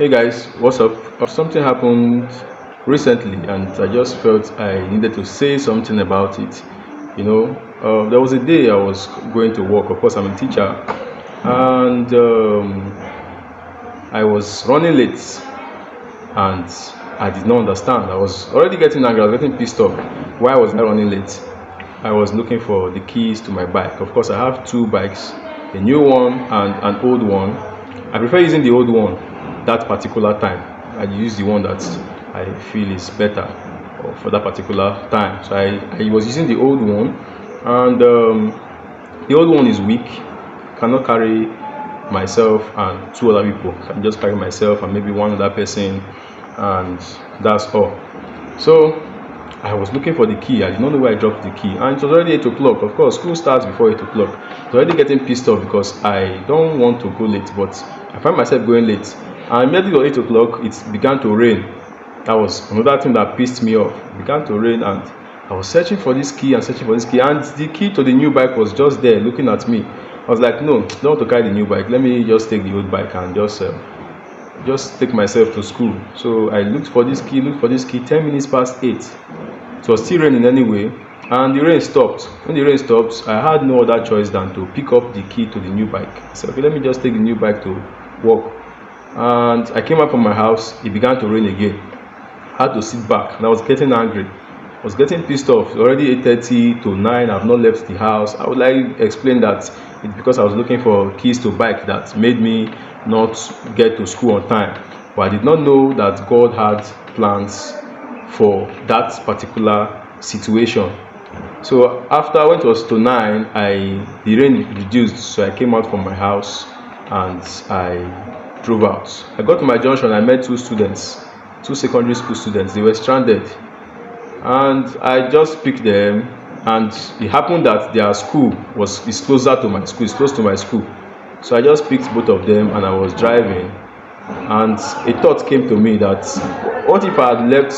Hey guys, what's up? Something happened recently, and I just felt I needed to say something about it. There was a day I was going to work. Of course, I'm a teacher, and I was running late, and I did not understand. I was already getting angry. I was getting pissed off. Why was I running late? I was looking for the keys to my bike. Of course, I have two bikes, a new one and an old one. I prefer using the old one that particular time. I use the one that I feel is better for that particular time. So I was using the old one, and the old one is weak. Cannot carry myself and two other people. I can just carry myself and maybe one other person, and that's all. So I was looking for the key. I did not know where I dropped the key, and it was already 8 o'clock. Of course, school starts before 8 o'clock. I was already getting pissed off because I don't want to go late, but I find myself going late. And immediately at 8 o'clock, it began to rain. That was another thing that pissed me off. It began to rain, and I was searching for this key and searching for this key, and the key to the new bike was just there looking at me. I was like, no, don't want to carry the new bike. Let me just take the old bike and just take myself to school. So I looked for this key. 10 minutes past 8. It was still raining anyway, and the rain stopped. When the rain stopped, I had no other choice than to pick up the key to the new bike. I said, okay, let me just take the new bike to work. And I came out from my house. It began to rain again. I had to sit back, and I was getting angry. I was getting pissed off. Already 8:30 to 9. I've not left the house. I would like explain that it's because I was looking for keys to bike that made me not get to school on time. But I did not know that God had plans for that particular situation. So after when it was to 9, the rain reduced, so I came out from my house and I drove out. I got to my junction. I met two secondary school students. They were stranded, and I just picked them. And it happened that their school is closer to my school. It's close to my school. So I just picked both of them, and I was driving. And a thought came to me that what if I had left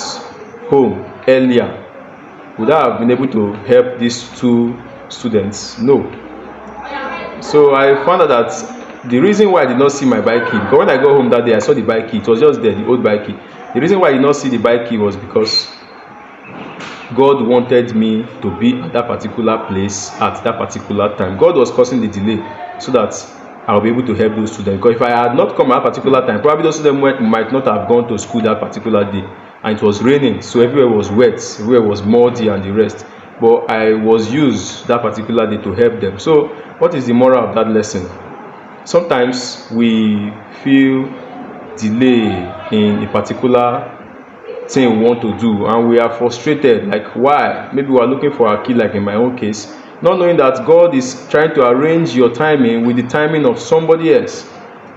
home earlier? Would I have been able to help these two students? No. So I found out that the reason why I did not see my bike key, because when I got home that day, I saw the bike key. It was just there, the old bike key. The reason why I did not see the bike key was because God wanted me to be at that particular place at that particular time. God was causing the delay so that I'll be able to help those students. Because if I had not come at that particular time, probably those students might not have gone to school that particular day. And it was raining, so everywhere was wet, everywhere was muddy and the rest. But I was used that particular day to help them. So what is the moral of that lesson? Sometimes we feel delay in a particular thing we want to do, and we are frustrated, like why? Maybe we are looking for a key, like in my own case, not knowing that God is trying to arrange your timing with the timing of somebody else.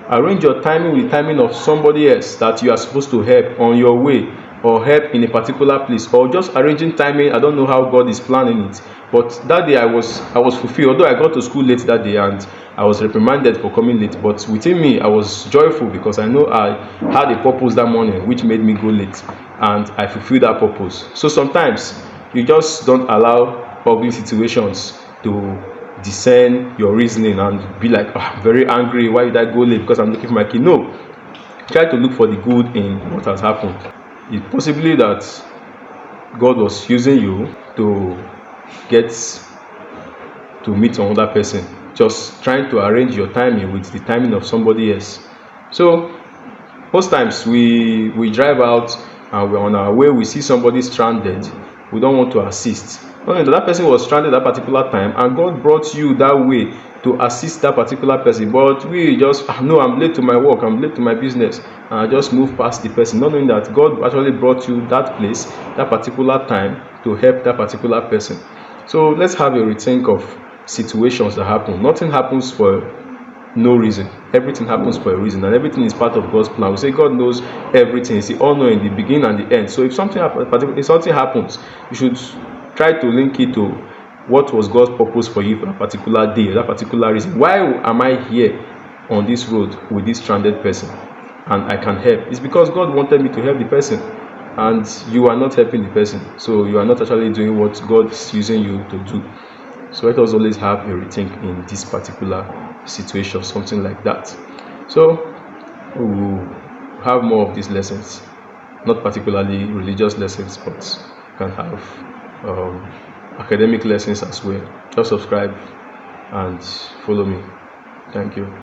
Arrange your timing with the timing of somebody else that you are supposed to help on your way, or help in a particular place, or just arranging timing. I don't know how God is planning it, but that day I was fulfilled. Although I got to school late that day and I was reprimanded for coming late, but within me I was joyful because I know I had a purpose that morning which made me go late, and I fulfilled that purpose. So sometimes you just don't allow ugly situations to discern your reasoning and be like, I'm very angry, why did I go late because I'm looking for my key? No, try to look for the good in what has happened. It's possibly that God was using you to get to meet another person, just trying to arrange your timing with the timing of somebody else. So most times we drive out and we're on our way, we see somebody stranded, we don't want to assist. Not that person was stranded at that particular time, and God brought you that way to assist that particular person, but we just, no, I'm late to my work, I'm late to my business, and I just move past the person, not knowing that God actually brought you that place, that particular time, to help that particular person. So let's have a rethink of situations that happen. Nothing happens for no reason. Everything happens for a reason, and everything is part of God's plan. We say God knows everything. He's the all-knowing, the beginning and the end. So if something happens, you should try to link it to what was God's purpose for you for a particular day, that particular reason. Why am I here on this road with this stranded person and I can help? It's because God wanted me to help the person, and you are not helping the person, so you are not actually doing what God is using you to do. So let us always have a rethink in this particular situation, something like that. So have more of these lessons, not particularly religious lessons, but can have academic lessons as well. Just subscribe and follow me. Thank you.